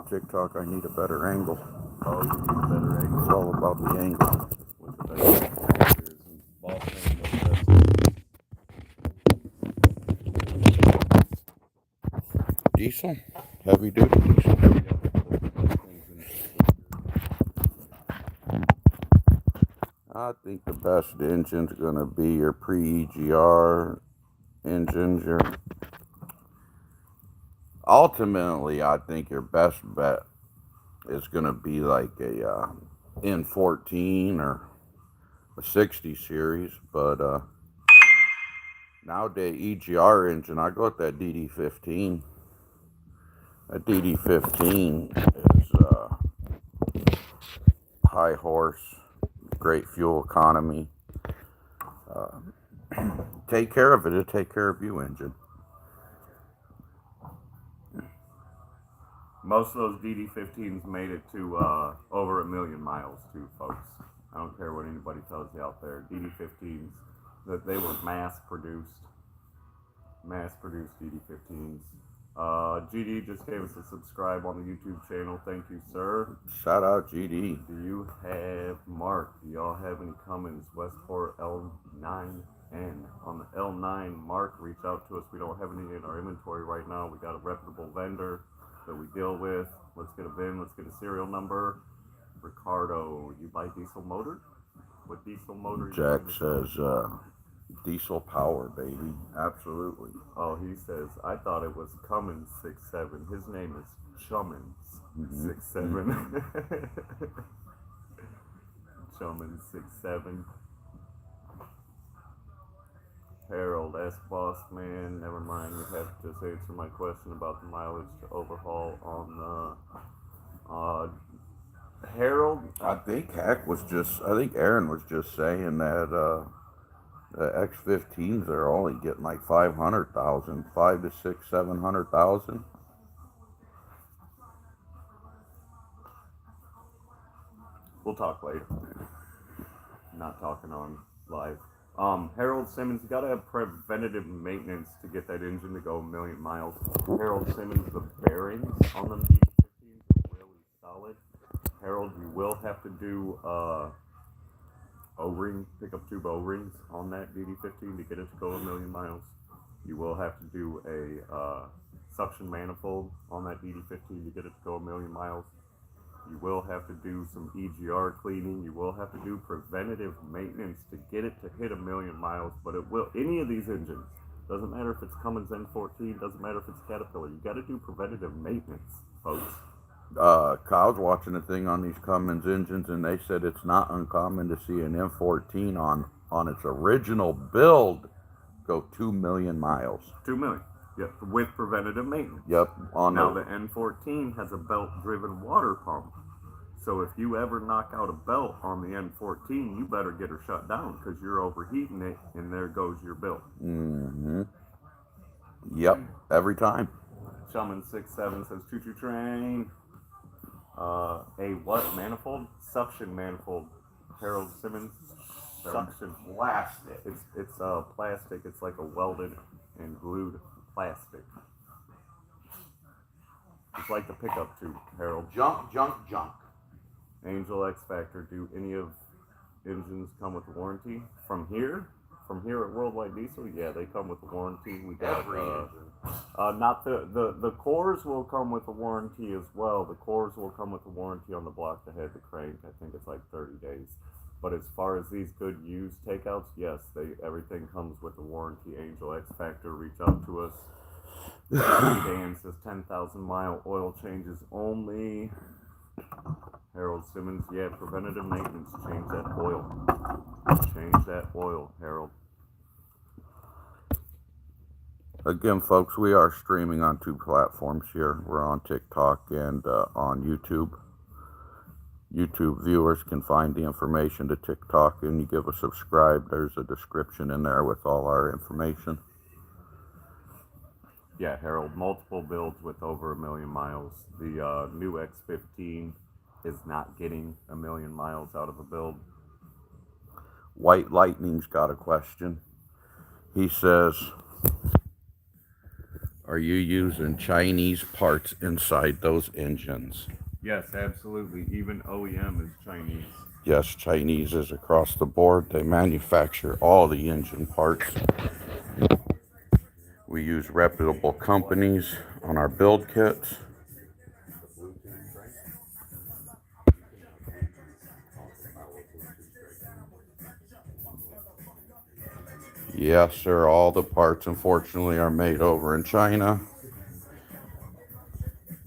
on TikTok, I need a better angle. Oh, you need a better angle. It's all about the angle. With the better sponsors and boss man Diesel? Heavy duty diesel. I think the best engine's going to be your pre-EGR engines. Ultimately, I think your best bet is going to be like a N14 or a 60 series. But nowadays, EGR engine, I go with that DD15. That DD15 is high horse, great fuel economy. Take care of it, it'll take care of you, engine. Most of those DD15s made it to over 1 million miles too, folks. I don't care what anybody tells you out there. DD15s, that they were mass produced DD15s. GD just gave us a subscribe on the YouTube channel. Thank you, sir. Shout out GD. Do you have Mark? Do y'all have any Cummins Westport L9N? On the L9, Mark, reach out to us. We don't have any in our inventory right now. We got a reputable vendor that we deal with. Let's get a VIN. Let's get a serial number. Ricardo, you buy diesel motor? What diesel motor? Jack says diesel power, baby. Absolutely. Oh, he says, I thought it was Cummins 67. His name is Chummins 67. Chummins 67. Harold S. Boss Man, never mind. You have to just answer my question about the mileage to overhaul on Harold. I think Aaron was just saying that the X15s are only getting like 500,000, 5 to 6, 700,000. We'll talk later. Not talking on live. Harold Simmons, you gotta have preventative maintenance to get that engine to go 1 million miles. Harold Simmons, the bearings on them D15s are really solid. Harold, you will have to do O-ring, pickup tube O-rings on that DD15 to get it to go 1 million miles. You will have to do a suction manifold on that DD15 to get it to go 1 million miles. You will have to do some EGR cleaning. You will have to do preventative maintenance to get it to hit 1 million miles. But it will, any of these engines, doesn't matter if it's Cummins N14, doesn't matter if it's Caterpillar, you got to do preventative maintenance, folks. Kyle's watching a thing on these Cummins engines, and they said it's not uncommon to see an M14 on its original build go 2 million miles. 2 million. Yep, with preventative maintenance. Yep. Now the N14 has a belt-driven water pump. So if you ever knock out a belt on the N14, you better get her shut down because you're overheating it, and there goes your bill. Mm-hmm. Yep, every time. Shaman 67 says, choo-choo train. A what manifold? Suction manifold. Harold Simmons. Suction plastic. It's plastic. It's like a welded and glued plastic. It's like the pickup tube, Harold. Junk. Angel X Factor. Do any of engines come with a warranty? From here at Worldwide Diesel, yeah, they come with a warranty. We got not the cores will come with a warranty as well. The cores will come with a warranty on the block, the head, the crank. I think it's like 30 days. But as far as these good used takeouts, yes, everything comes with a warranty. Angel X Factor, reach out to us. Dan says 10,000 mile oil changes only. Harold Simmons, yeah, preventative maintenance. Change that oil, Harold. Again, folks, we are streaming on 2 platforms here. We're on TikTok and on YouTube. YouTube viewers can find the information to TikTok, and you give a subscribe. There's a description in there with all our information. Yeah, Harold, multiple builds with over 1 million miles. The new X15 is not getting 1 million miles out of a build. White Lightning's got a question. He says, are you using Chinese parts inside those engines? Yes, absolutely. Even OEM is Chinese. Yes, Chinese is across the board. They manufacture all the engine parts. We use reputable companies on our build kits. Yes, sir, all the parts unfortunately are made over in China.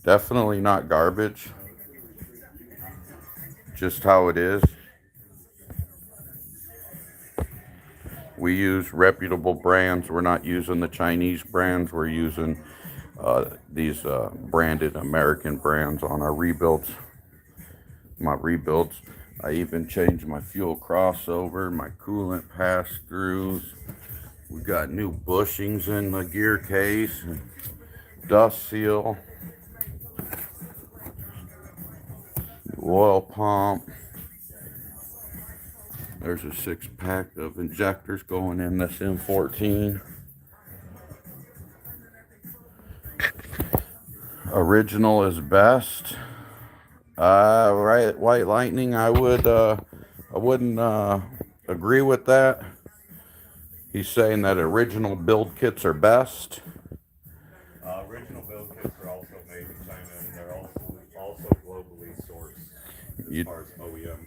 Definitely not garbage, just how it is. We use reputable brands. We're not using the Chinese brands. We're using these branded American brands on our rebuilds. My rebuilds. I even changed my fuel crossover, my coolant pass-throughs. We got new bushings in the gear case, dust seal, oil pump. There's a 6-pack of injectors going in this M14. Original is best. Right, White Lightning. I wouldn't agree with that. He's saying that original build kits are best. Original build kits are also made in China, and they're also globally sourced as far as OEM.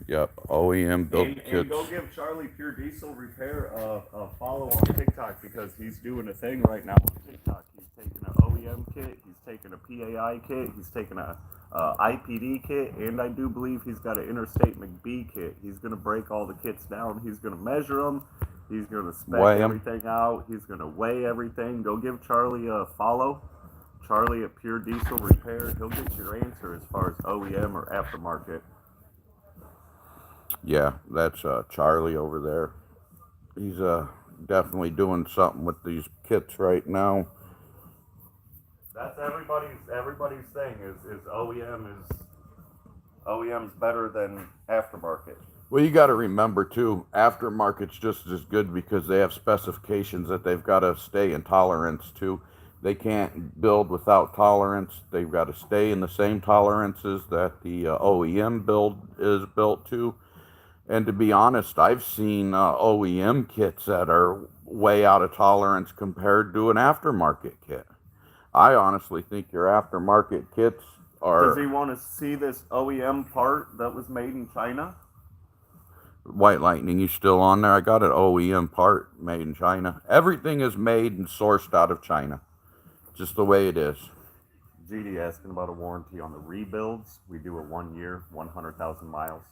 Yep, OEM build kits. And go give Charlie Pure Diesel Repair a follow on TikTok, because he's doing a thing right now on TikTok. He's taking an OEM kit, he's taking a PAI kit, he's taking a IPD kit, and I do believe he's got an Interstate McBee kit. He's going to break all the kits down. He's going to measure them. He's going to spec everything out. He's going to weigh everything. Go give Charlie a follow. Charlie at Pure Diesel Repair. He'll get your answer as far as OEM or aftermarket. Yeah, that's Charlie over there. He's definitely doing something with these kits right now. That's everybody's thing is OEM's better than aftermarket. Well, you got to remember too, aftermarket's just as good because they have specifications that they've got to stay in tolerance to. They can't build without tolerance. They've got to stay in the same tolerances that the OEM build is built to. And to be honest, I've seen OEM kits that are way out of tolerance compared to an aftermarket kit. I honestly think your aftermarket kits are... Does he want to see this OEM part that was made in China? White Lightning, you still on there? I got an OEM part made in China. Everything is made and sourced out of China. Just the way it is. GD asking about a warranty on the rebuilds. We do a 1 year, 100,000 miles.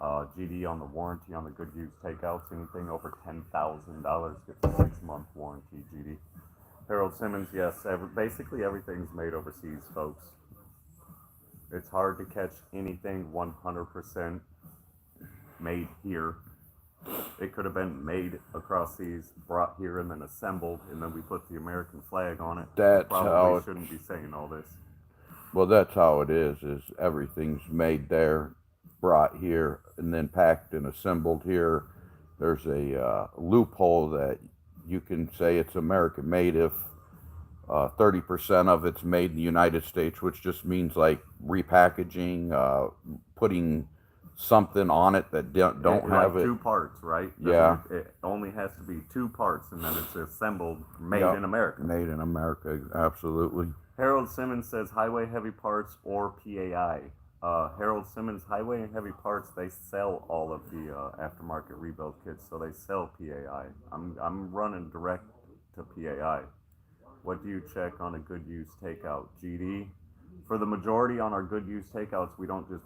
GD on the warranty on the good used takeouts. Anything over $10,000 gets a 6-month warranty, GD. Harold Simmons, yes. Basically everything's made overseas, folks. It's hard to catch anything 100% made here. It could have been made across seas, brought here, and then assembled, and then we put the American flag on it. That's Probably how it, shouldn't be saying all this. well, that's how it is everything's made there, brought here, and then packed and assembled here. There's a loophole that you can say it's American made if 30% of it's made in the United States, which just means like repackaging, putting something on it that don't have like it. 2 parts, right? Yeah. It only has to be 2 parts, and then it's assembled, made in America. Made in America, absolutely. Harold Simmons says highway heavy parts or PAI. Harold Simmons, highway and heavy parts, they sell all of the aftermarket rebuild kits, so they sell PAI. I'm running direct to PAI. What do you check on a good use takeout? GD. For the majority on our good use takeouts, we don't just...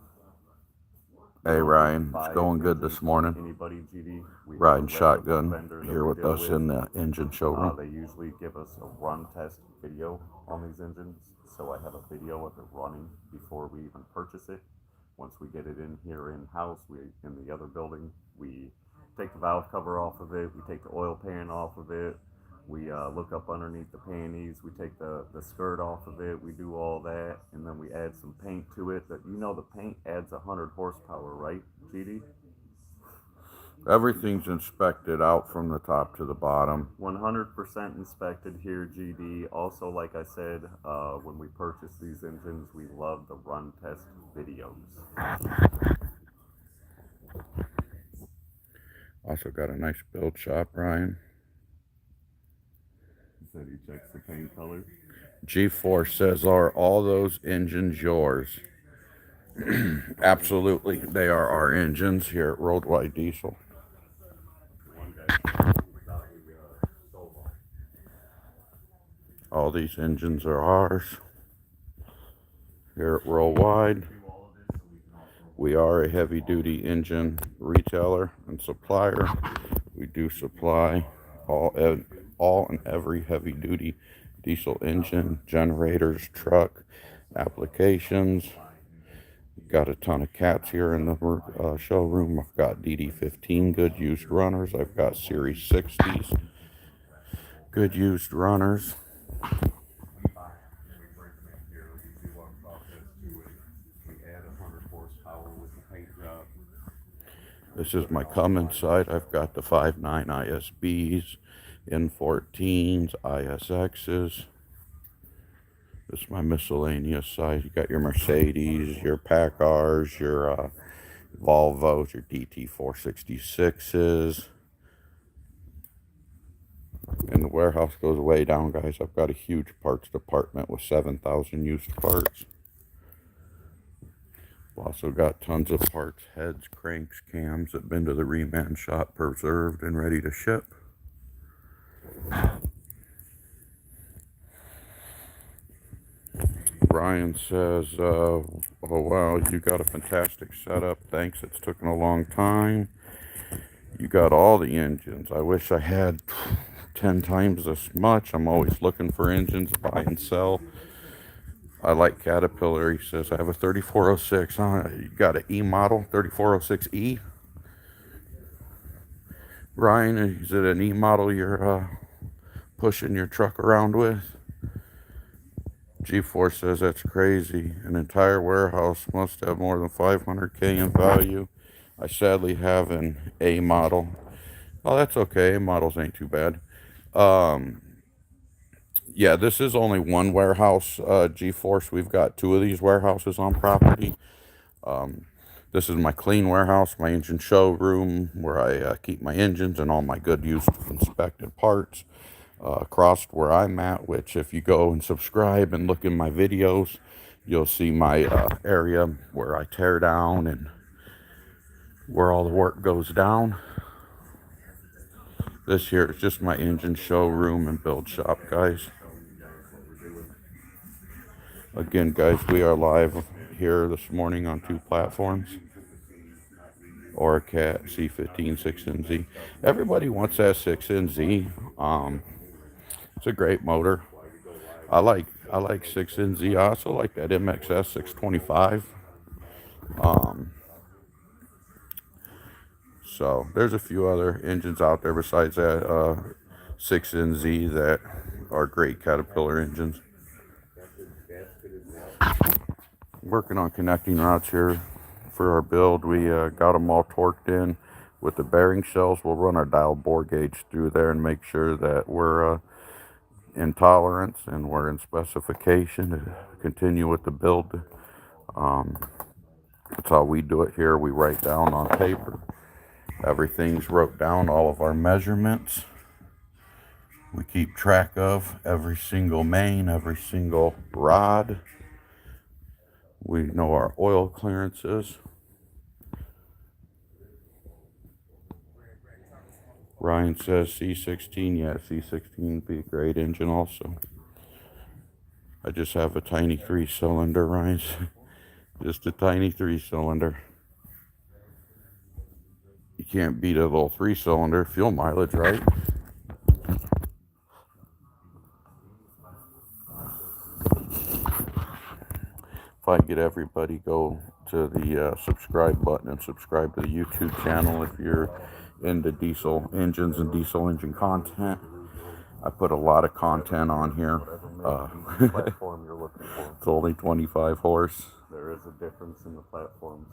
Hey Ryan, it's going good this morning. Anybody, GD? Riding shotgun here with us in the engine showroom. They usually give us a run test video on these engines, so I have a video of it running before we even purchase it. Once we get it in here in-house, in the other building, we take the valve cover off of it, we take the oil pan off of it, we look up underneath the panties, we take the skirt off of it, we do all that, and then we add some paint to it. That, you know, the paint adds 100 horsepower, right, GD? Everything's inspected out from the top to the bottom. 100% inspected here, GD. Also, like I said, when we purchase these engines, we love the run test videos. Also got a nice build shop, Ryan. He said he checks the paint color. G4 says, are all those engines yours? Absolutely. They are our engines here at Worldwide Diesel. All these engines are ours here at Worldwide. We are a heavy duty engine retailer and supplier. We do supply all and every heavy duty diesel engine, generators, truck applications. Got a ton of cats here in the showroom. I've got DD15 good used runners. I've got Series 60s good used runners. This is my Cummins side. I've got the 5.9 ISBs, N14s, ISXs. This is my miscellaneous side. You got your Mercedes, your Packars, your Volvos, your DT466s. And the warehouse goes way down, guys. I've got a huge parts department with 7,000 used parts. I've also got tons of parts, heads, cranks, cams that have been to the reman shop, preserved and ready to ship. Ryan says, oh wow, you got a fantastic setup. Thanks, it's taken a long time. You got all the engines. I wish I had 10 times this much. I'm always looking for engines to buy and sell. I like Caterpillar. He says, I have a 3406. You got an E model, 3406E? Ryan, is it an E model you're pushing your truck around with? G4 says that's crazy. An entire warehouse must have more than 500K in value. I sadly have an A model. Oh, that's okay. Models ain't too bad. Yeah, this is only one warehouse, G-Force. We've got two of these warehouses on property. This is my clean warehouse, my engine showroom, where I keep my engines and all my good used inspected parts. Across where I'm at, which if you go and subscribe and look in my videos, you'll see my area where I tear down and where all the work goes down. This here is just my engine showroom and build shop, guys. Again, guys, we are live here this morning on two platforms. Oracat C15 6NZ. Everybody wants that 6NZ. It's a great motor. I like 6NZ. I also like that MXS 625. So there's a few other engines out there besides that 6NZ that are great Caterpillar engines. Working on connecting routes here for our build. We got them all torqued in with the bearing shells. We'll run our dial bore gauge through there and make sure that we're in tolerance and we're in specification to continue with the build. That's how we do it here. We write down on paper. Everything's wrote down, all of our measurements. We keep track of every single main, every single rod. We know our oil clearances. Ryan says C16. Yeah, C16 be a great engine also. I just have a tiny 3-cylinder, Ryan. Just a tiny 3-cylinder. You can't beat a little 3-cylinder fuel mileage, right? If I get everybody go to the subscribe button and subscribe to the YouTube channel if you're into diesel engines and diesel engine content. I put a lot of content on here. Platform you're looking for. It's only 25 horse. There is a difference in the platforms.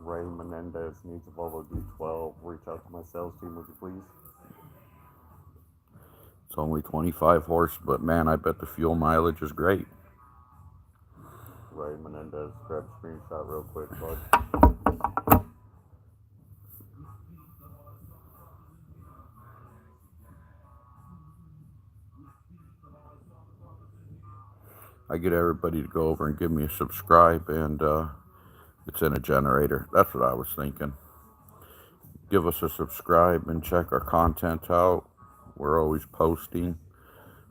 Ray Menendez needs a Volvo D12. Reach out to my sales team, would you please? It's only 25 horse, but man, I bet the fuel mileage is great. Ray Menendez, grab a screenshot real quick, bud. I get everybody to go over and give me a subscribe, and it's in a generator. That's what I was thinking. Give us a subscribe and check our content out. We're always posting.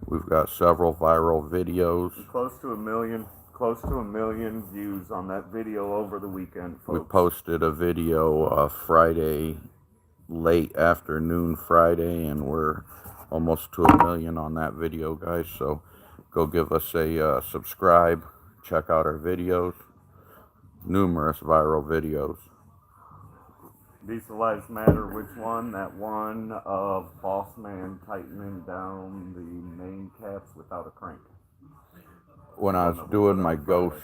We've got several viral videos. Close to a million views on that video over the weekend, folks. We posted a video Friday, late afternoon Friday, and we're almost to 1 million on that video, guys. So go give us a subscribe. Check out our videos. Numerous viral videos. Diesel Lives Matter, which one? That one of Boss Man tightening down the main caps without a crank. When I was doing my Ghost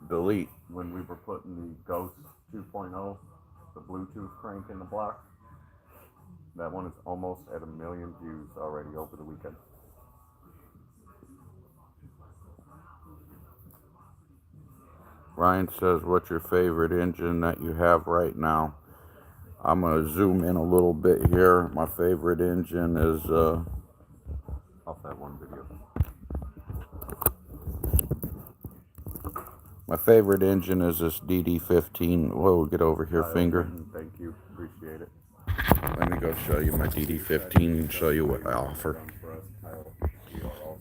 delete. When we were putting the Ghost 2.0, the Bluetooth crank in the block. That one is almost at 1 million views already over the weekend. Ryan says, what's your favorite engine that you have right now? I'm going to zoom in a little bit here. My favorite engine is Off that one video. My favorite engine is this DD15. Whoa, get over here, finger. Thank you. Appreciate it. Let me go show you my DD15 and show you what I offer.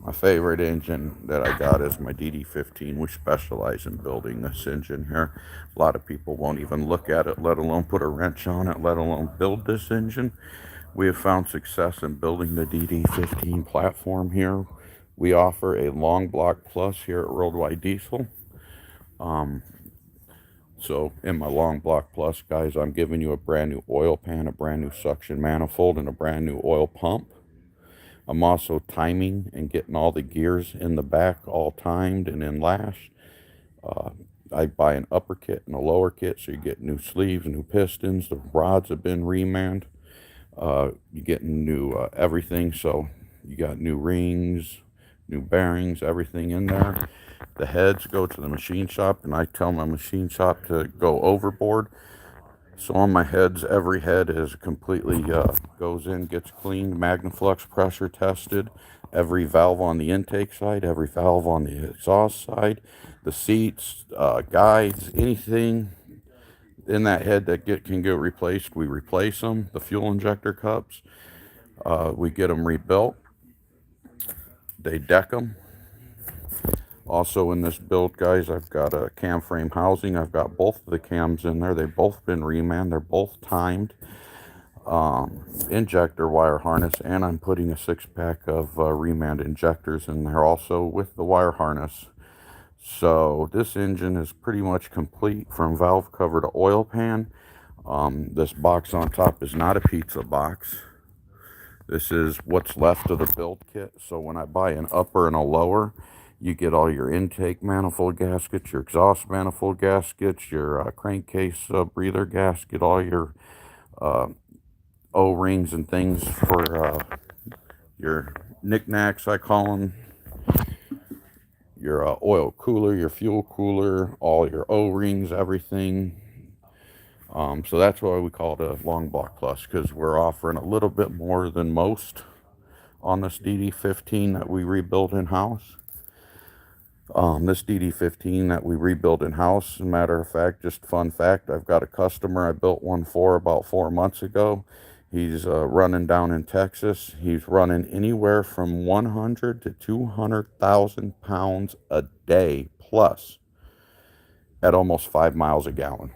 My favorite engine that I got is my DD15. We specialize in building this engine here. A lot of people won't even look at it, let alone put a wrench on it, let alone build this engine. We have found success in building the DD15 platform here. We offer a long block plus here at Worldwide Diesel. So in my long block plus, guys, I'm giving you a brand new oil pan, a brand new suction manifold, and a brand new oil pump. I'm also timing and getting all the gears in the back all timed and in lash. I buy an upper kit and a lower kit, so you get new sleeves, new pistons. The rods have been remanned. You get new everything, so you got new rings, new bearings, everything in there. The heads go to the machine shop, and I tell my machine shop to go overboard. So on my heads, every head is completely goes in, gets cleaned, Magnaflux pressure tested. Every valve on the intake side, every valve on the exhaust side, the seats, guides, anything in that head that can get replaced, we replace them. The fuel injector cups, we get them rebuilt. They deck them. Also in this build, guys, I've got a cam frame housing. I've got both of the cams in there. They've both been remanned. They're both timed. Injector wire harness, and I'm putting a 6-pack of remanned injectors in there also with the wire harness. So this engine is pretty much complete from valve cover to oil pan. This box on top is not a pizza box. This is what's left of the build kit. So when I buy an upper and a lower, you get all your intake manifold gaskets, your exhaust manifold gaskets, your crankcase breather gasket, all your O-rings and things for your knickknacks, I call them. Your oil cooler, your fuel cooler, all your O-rings, everything. So that's why we call it a long block plus, because we're offering a little bit more than most on this DD15 that we rebuild in-house. This DD15 that we rebuild in-house, as a matter of fact, just fun fact, I've got a customer I built one for about 4 months ago. He's running down in Texas. He's running anywhere from 100 to 200,000 pounds a day plus at almost 5 miles a gallon.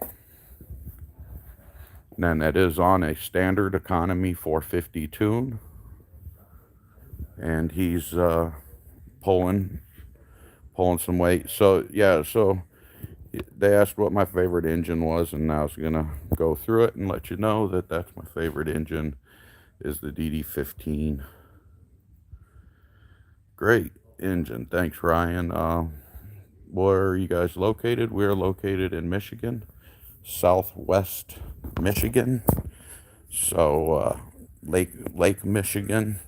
And that is on a standard economy 450 tune. And he's pulling some weight. So yeah, so they asked what my favorite engine was, and I was gonna go through it and let you know that that's my favorite engine is the DD15. Great engine. Thanks, Ryan. Where are you guys located? We're located in Michigan, Southwest Michigan. So Lake Michigan,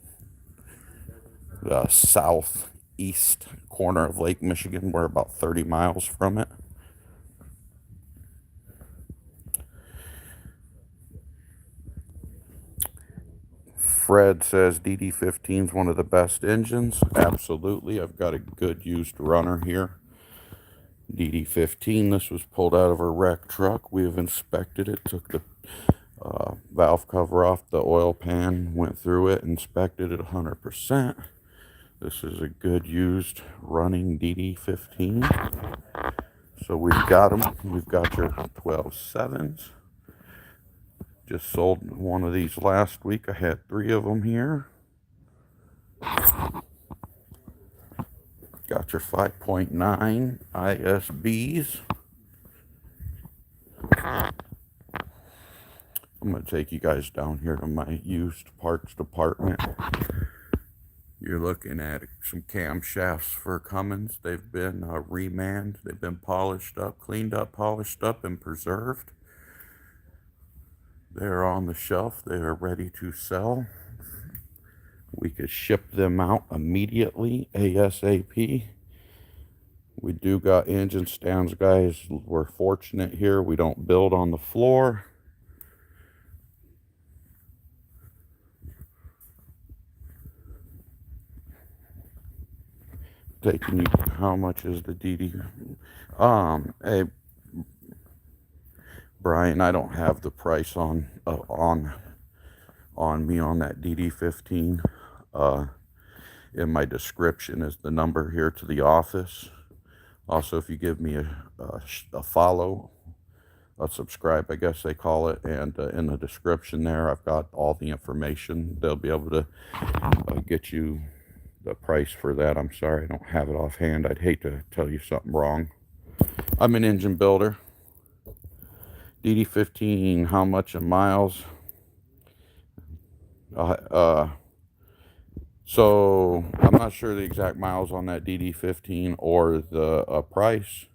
the southeast corner of Lake Michigan. We're about 30 miles from it. Fred says DD15 is one of the best engines. Absolutely. I've got a good used runner here. DD15. This was pulled out of a wrecked truck. We have inspected it, took the valve cover off the oil pan, went through it, inspected it 100%. This is a good used running DD15. So we've got them. We've got your 12.7s. Just sold one of these last week. I had 3 of them here. Got your 5.9 ISBs. I'm going to take you guys down here to my used parts department. You're looking at some camshafts for Cummins. They've been remanned. They've been polished up, cleaned up, polished up, and preserved. They're on the shelf. They are ready to sell. We could ship them out immediately, ASAP. We do got engine stands, guys. We're fortunate here. We don't build on the floor. Taking you, how much is the DD? Hey, Brian, I don't have the price on me on that DD15. In my description is the number here to the office. Also, if you give me a follow, a subscribe, I guess they call it, and in the description there, I've got all the information. They'll be able to get you the price for that. I'm sorry, I don't have it offhand. I'd hate to tell you something wrong. I'm an engine builder. DD15, how much in miles? So I'm not sure the exact miles on that DD15 or the price.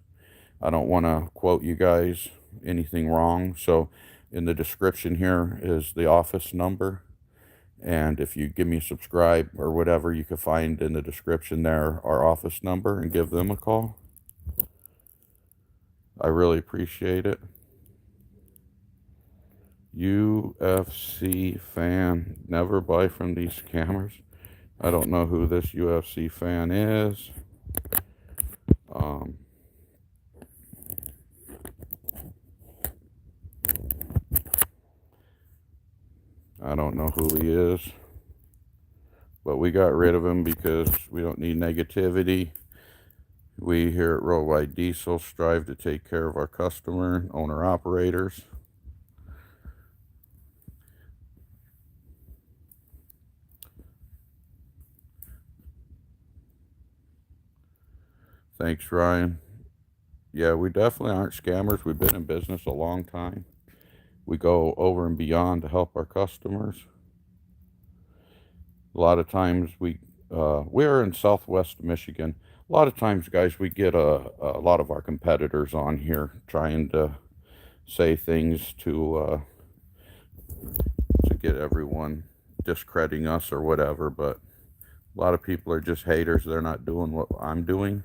I don't want to quote you guys anything wrong. So in the description here is the office number. And if you give me a subscribe or whatever, you can find in the description there our office number and give them a call. I really appreciate it. UFC fan, never buy from these scammers. I don't know who this UFC fan is. I don't know who he is. But we got rid of him because we don't need negativity. We here at Worldwide Diesel strive to take care of our customer, owner-operators. Thanks, Ryan. Yeah, we definitely aren't scammers. We've been in business a long time. We go over and beyond to help our customers. A lot of times we're in Southwest Michigan. A lot of times, guys, we get a lot of our competitors on here trying to say things to get everyone discrediting us or whatever, but a lot of people are just haters. They're not doing what I'm doing.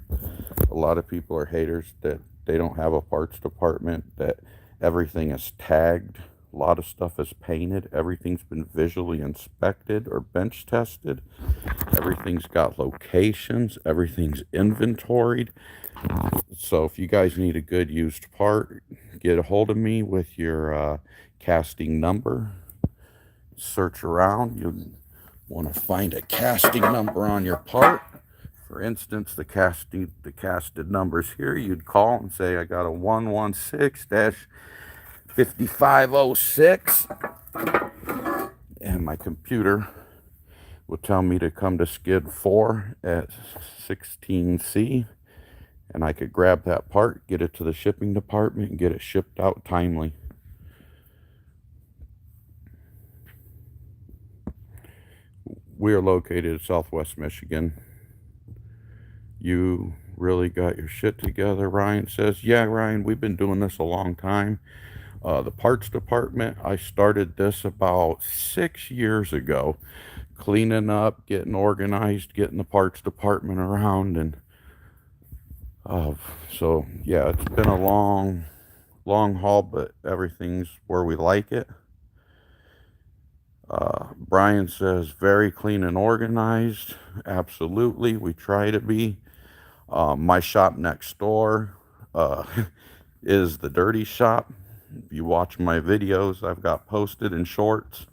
A lot of people are haters that they don't have a parts department, that everything is tagged. A lot of stuff is painted. Everything's been visually inspected or bench tested. Everything's got locations. Everything's inventoried. So if you guys need a good used part, get a hold of me with your casting number. Search around. You want to find a casting number on your part. For instance, the casted numbers here, you'd call and say, I got a 116-5506. And my computer will tell me to come to skid 4 at 16C. And I could grab that part, get it to the shipping department, and get it shipped out timely. We are located in Southwest Michigan. You Really got your shit together. Ryan says, yeah, Ryan, we've been doing this a long time. The parts department, I started this about 6 years ago, cleaning up, getting organized, getting the parts department around. And uh, so, yeah, it's been a long haul, but everything's where we like it. Brian says, very clean and organized. Absolutely. We try to be. My shop next door uh, is the dirty shop. If you watch my videos I've got posted in shorts,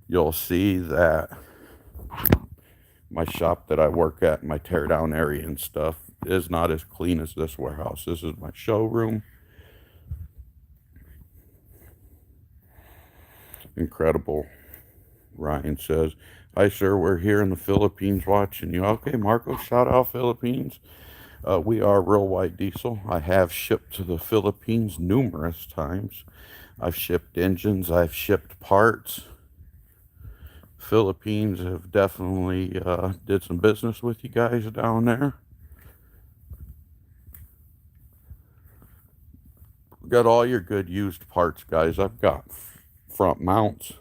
you'll see that my shop that I work at, my teardown area and stuff, is not as clean as this warehouse. This is my showroom. Incredible. Ryan says, hi, sir. We're here in the Philippines watching you. Okay, Marco, shout out Philippines. We are Real White Diesel. I have shipped to the Philippines numerous times. I've shipped engines, I've shipped parts. Philippines have definitely did some business with you guys down there. Got all your good used parts, guys. I've got front mounts,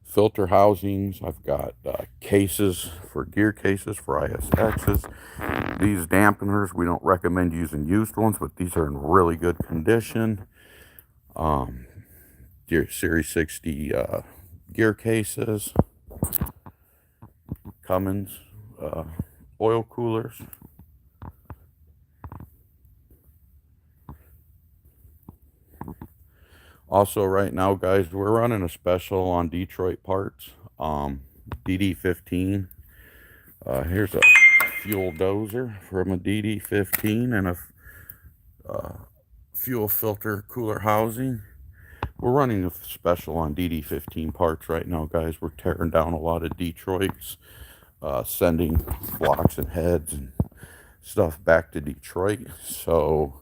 filter housings. I've got cases for gear cases for ISXs. These dampeners, we don't recommend using used ones, but these are in really good condition. Your Series 60 gear cases, Cummins oil coolers. Also, right now, guys, we're running a special on Detroit parts. DD15. Here's a fuel dozer from a DD15 and a fuel filter cooler housing. We're running a special on DD15 parts right now, guys. We're tearing down a lot of Detroits, sending blocks and heads and stuff back to Detroit. So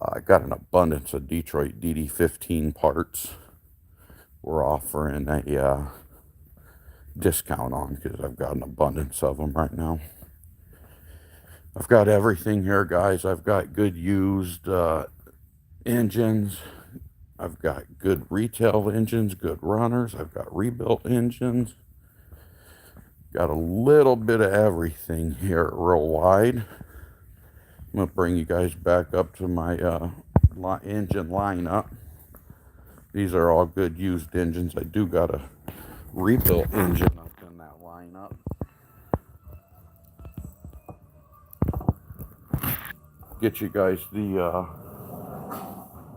I got an abundance of Detroit DD15 parts. We're offering a discount on because I've got an abundance of them right now. I've got everything here, guys. I've got good used engines. I've got good retail engines, good runners. I've got rebuilt engines. Got a little bit of everything here real wide. I'm going to bring you guys back up to my engine lineup. These are all good used engines. I do got a rebuilt engine up in that lineup. Get you guys the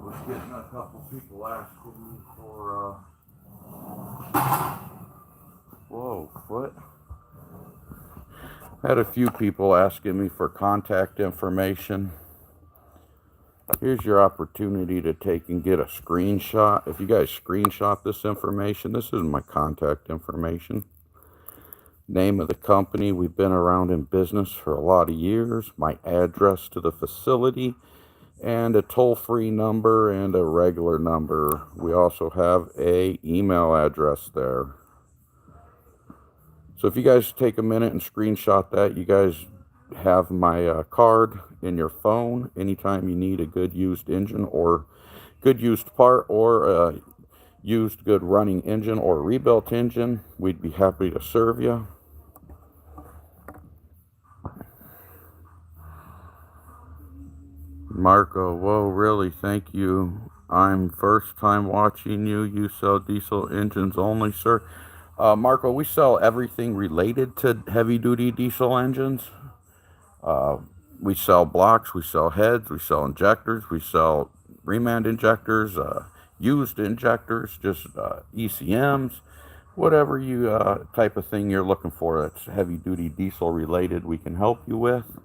was getting a couple people asking me for whoa, what? Had a few people asking me for contact information. Here's your opportunity to take and get a screenshot. If you guys screenshot this information, this is my contact information. Name of the company, we've been around in business for a lot of years. My address to the facility, and a toll-free number and a regular number. We also have a email address there. So if you guys take a minute and screenshot that, you guys have my card in your phone anytime you need a good used engine or good used part or a used good running engine or rebuilt engine. We'd be happy to serve you. Marco, whoa, really, thank you. I'm first time watching you. You sell diesel engines only, sir. Marco, we sell everything related to heavy duty diesel engines. We sell blocks, we sell heads, we sell injectors, we sell remand injectors, used injectors, just ECMs, whatever you type of thing you're looking for that's heavy duty diesel related, we can help you with.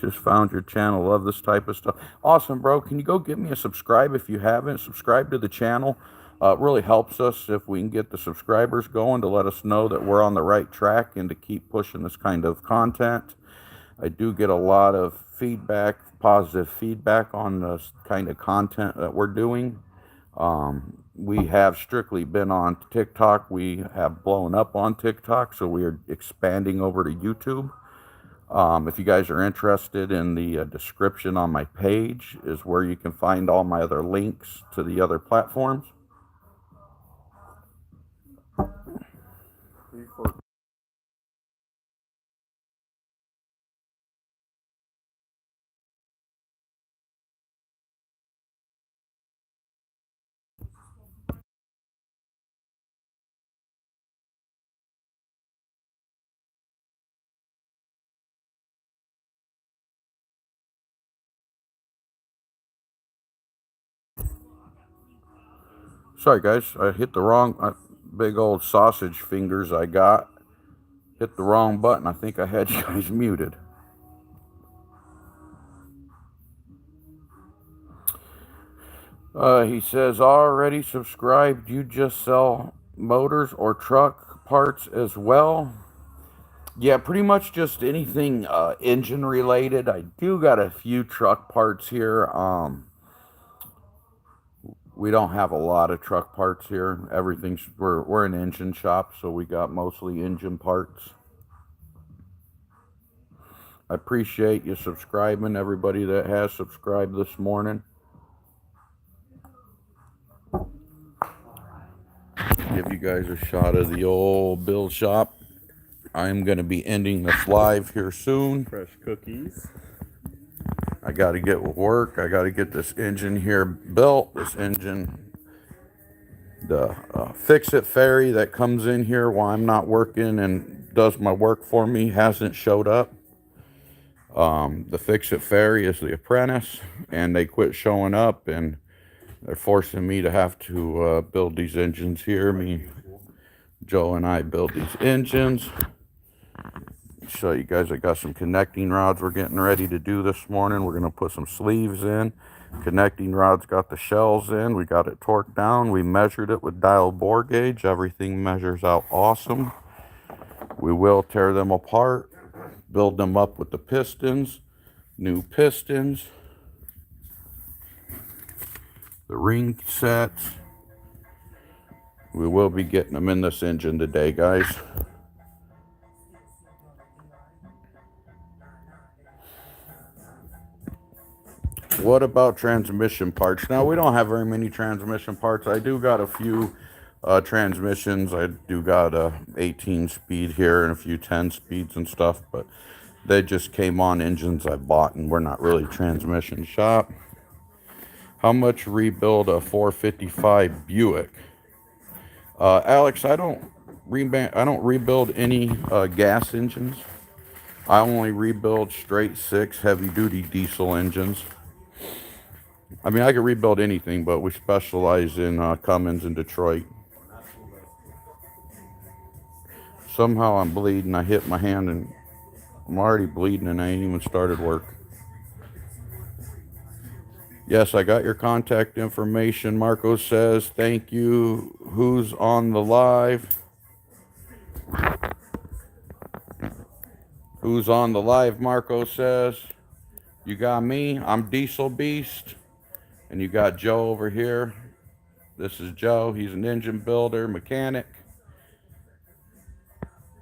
Just found your channel. Love this type of stuff. Awesome, bro. Can you go give me a subscribe if you haven't? Subscribe to the channel. It really helps us if we can get the subscribers going to let us know that we're on the right track and to keep pushing this kind of content. I do get a lot of feedback, positive feedback on this kind of content that we're doing. we have strictly been on TikTok. We have blown up on TikTok, so we are expanding over to YouTube. If you guys are interested, in the description on my page is where you can find all my other links to the other platforms. Sorry guys, I hit the wrong, big old sausage fingers I got. Hit the wrong button. I think I had you guys muted. He says, already subscribed. You just sell motors or truck parts as well? Yeah, pretty much just anything engine related. I do got a few truck parts here. We don't have a lot of truck parts here. We're an engine shop, so we got mostly engine parts. I appreciate you subscribing, everybody that has subscribed this morning. Give you guys a shot of the old build shop. I'm going to be ending this live here soon. Fresh cookies. I got to get with work. I got to get this engine here built. This engine, the fix-it ferry that comes in here while I'm not working and does my work for me, hasn't showed up. The fix-it ferry is the apprentice, and they quit showing up, and they're forcing me to have to build these engines here. Joe and I build these engines. Show you guys, I got some connecting rods we're getting ready to do this morning. We're going to put some sleeves in. Connecting rods got the shells in. We got it torqued down. We measured it with dial bore gauge. Everything measures out awesome. We will tear them apart, build them up with the pistons, new pistons, the ring sets. We will be getting them in this engine today, guys. What about transmission parts? Now, we don't have very many transmission parts. I do got a few transmissions. I do got a 18 speed here and a few 10 speeds and stuff, but they just came on engines I bought, and we're not really a transmission shop. How much rebuild a 455 Buick? Alex, I don't rebuild any gas engines. I only rebuild straight six heavy duty diesel engines. I mean, I could rebuild anything, but we specialize in Cummins in Detroit. Somehow I'm bleeding. I hit my hand and I'm already bleeding, and I ain't even started work. Yes, I got your contact information. Marco says, thank you. Who's on the live? Who's on the live, Marco says. You got me. I'm Diesel Beast. And you got Joe over here. This is Joe. He's an engine builder, mechanic.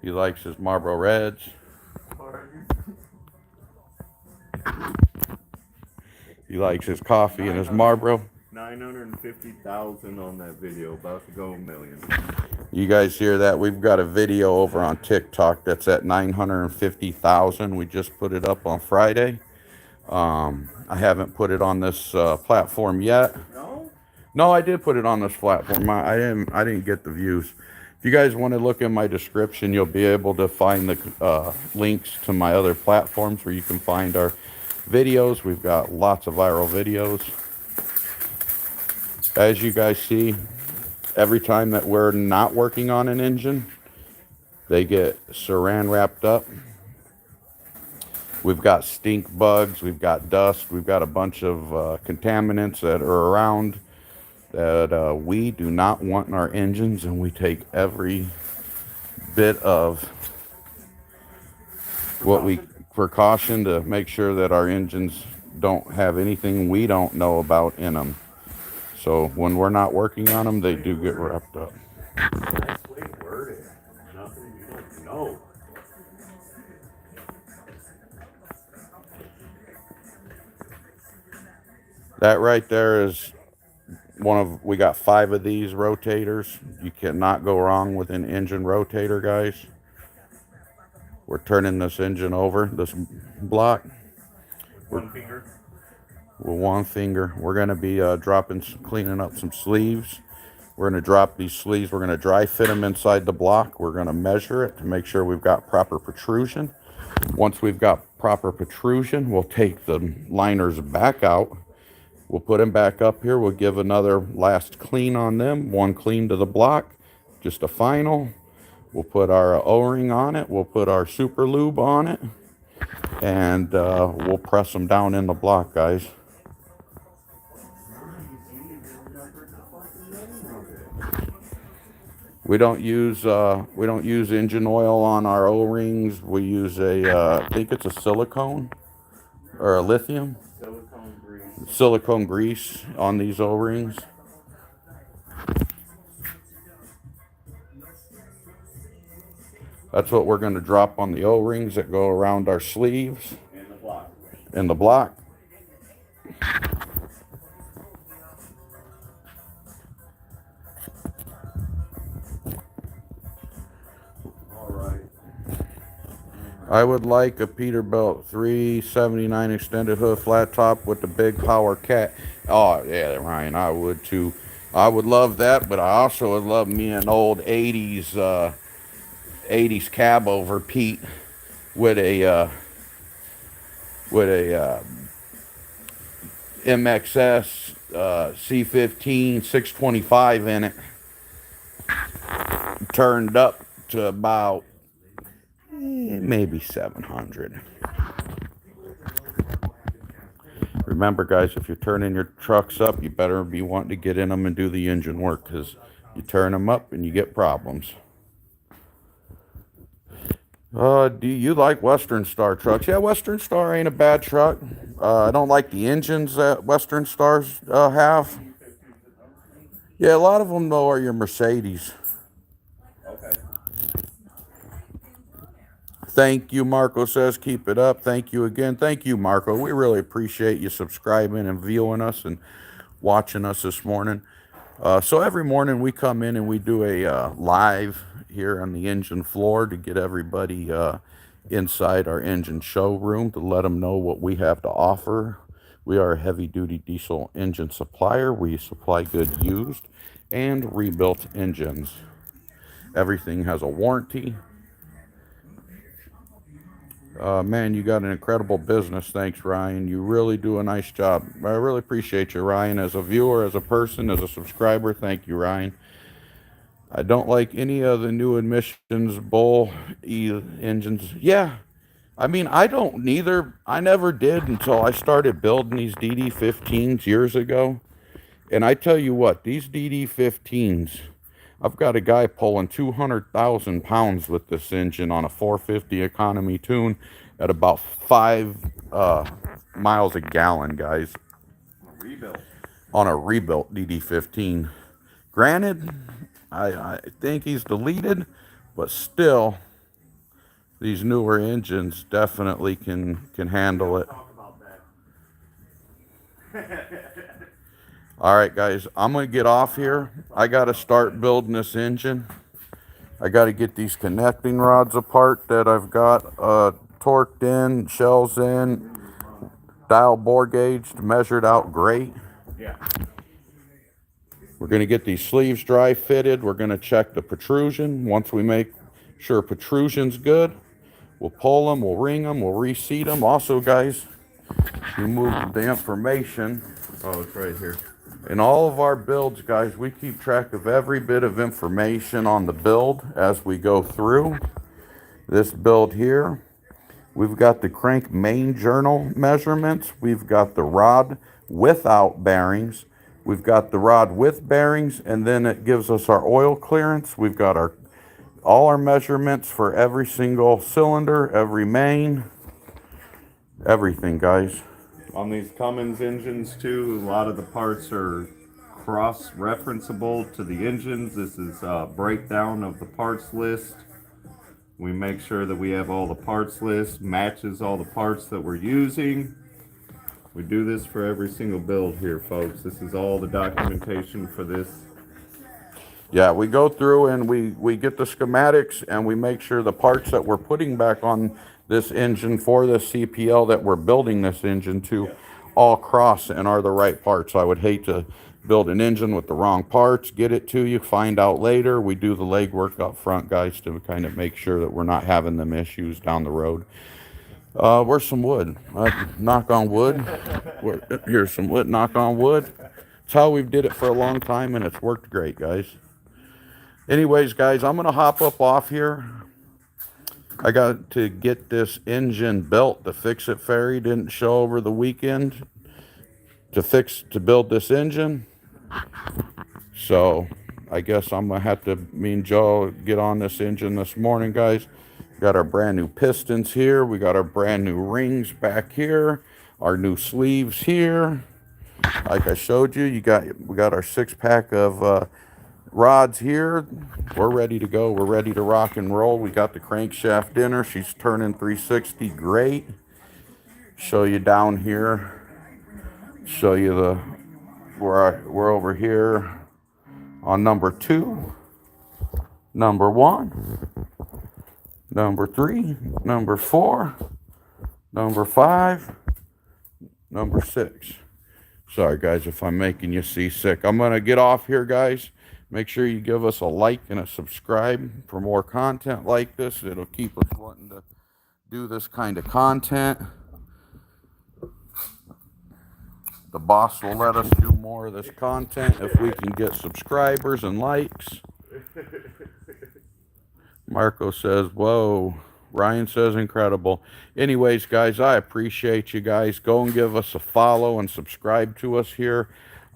He likes his Marlboro Reds. He likes his coffee and his Marlboro. 950,000 on that video, about to go a million. You guys hear that? We've got a video over on TikTok that's at 950,000. We just put it up on Friday. I haven't put it on this platform yet. No, I did put it on this platform. I didn't get the views. If you guys want to look in my description, you'll be able to find the links to my other platforms where you can find our videos. We've got lots of viral videos. As you guys see, every time that we're not working on an engine, they get saran wrapped up. We've got stink bugs, we've got dust, we've got a bunch of contaminants that are around that we do not want in our engines, and we take every bit of precaution to make sure that our engines don't have anything we don't know about in them. So when we're not working on them, they do get wrapped up. Nice way worded. Nothing you don't know. That right there is we got 5 of these rotators. You cannot go wrong with an engine rotator, guys. We're turning this engine over, this block. One finger. With one finger. We're going to be cleaning up some sleeves. We're going to drop these sleeves. We're going to dry fit them inside the block. We're going to measure it to make sure we've got proper protrusion. Once we've got proper protrusion, we'll take the liners back out. We'll put them back up here. We'll give another last clean on them. One clean to the block, just a final. We'll put our O-ring on it. We'll put our super lube on it. And we'll press them down in the block, guys. We don't use engine oil on our O-rings. We use I think it's a silicone or a lithium. Silicone grease on these O-rings. That's what we're going to drop on the O-rings that go around our sleeves. In the block. I would like a Peterbilt 379 extended hood flat top with the big power cat. Oh yeah, Ryan, I would too. I would love that, but I also would love me an old 80s cab over Pete with a MXS C15 625 in it, turned up to about maybe 700. Remember, guys, if you're turning your trucks up, you better be wanting to get in them and do the engine work, because you turn them up and you get problems. Do you like Western Star trucks? Yeah, Western Star ain't a bad truck. I don't like the engines that Western Stars have. Yeah, a lot of them, though, are your Mercedes. Thank you, Marco says. Keep it up. Thank you again. Thank you, Marco. We really appreciate you subscribing and viewing us and watching us this morning. So every morning we come in and we do a live here on the engine floor to get everybody inside our engine showroom to let them know what we have to offer. We are a heavy-duty diesel engine supplier. We supply good used and rebuilt engines. Everything has a warranty. Man, you got an incredible business. Thanks, Ryan. You really do a nice job. I really appreciate you, Ryan. As a viewer, as a person, as a subscriber, thank you, Ryan. I don't like any of the new emissions bull engines. Yeah, I mean, I don't neither. I never did until I started building these DD15s years ago. And I tell you what, these DD15s, I've got a guy pulling 200,000 pounds with this engine on a 450 economy tune at about 5 miles a gallon, guys. On a rebuilt DD15. Granted, I think he's deleted, but still, these newer engines definitely can handle it. All right, guys, I'm going to get off here. I got to start building this engine. I got to get these connecting rods apart that I've got torqued in, shells in, dial bore gauged, measured out great. Yeah. We're going to get these sleeves dry fitted. We're going to check the protrusion. Once we make sure protrusion's good, we'll pull them, we'll ring them, we'll reseat them. Also, guys, we move the information. Oh, it's right here. In all of our builds, guys, we keep track of every bit of information on the build as we go through. This build here, we've got the crank main journal measurements. We've got the rod without bearings. We've got the rod with bearings, and then it gives us our oil clearance. We've got all our measurements for every single cylinder, every main, everything, guys. On these Cummins engines too, a lot of the parts are cross-referenceable to the engines. This is a breakdown of the parts list. We make sure that we have all the parts list, matches all the parts that we're using. We do this for every single build here, folks. This is all the documentation for this. Yeah, we go through and we get the schematics and we make sure the parts that we're putting back on this engine for the CPL that we're building this engine to all cross and are the right parts. I would hate to build an engine with the wrong parts, get it to you, find out later. We do the legwork up front, guys, to kind of make sure that we're not having them issues down the road. Where's some wood? Knock on wood. Here's some wood. Knock on wood. It's how we've did it for a long time, and it's worked great, guys. Anyways, guys, I'm gonna hop up off here. I got to get this engine built. The Fix-It Fairy didn't show over the weekend to build this engine. So I guess I'm gonna have to, me and Joe, get on this engine this morning, guys. Got our brand new pistons here. We got our brand new rings back here. Our new sleeves here. Like I showed you, we got our 6-pack of rods here. We're ready to go. We're ready to rock and roll. We got the crankshaft in her. She's turning 360 great. Show you down here. Show you we're over here on number 2, number 1, number 3, number 4, number 5, number 6. Sorry, guys, if I'm making you seasick. I'm going to get off here, guys. Make sure you give us a like and a subscribe for more content like this. It'll keep us wanting to do this kind of content. The boss will let us do more of this content if we can get subscribers and likes. Marco says, whoa. Ryan says, incredible. Anyways, guys, I appreciate you guys. Go and give us a follow and subscribe to us here.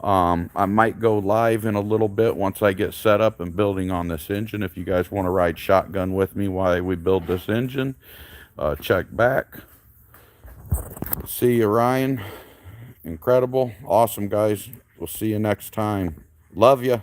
I might go live in a little bit once I get set up and building on this engine. If you guys want to ride shotgun with me while we build this engine, check back. See you, Ryan. Incredible. Awesome, guys. We'll see you next time. Love you.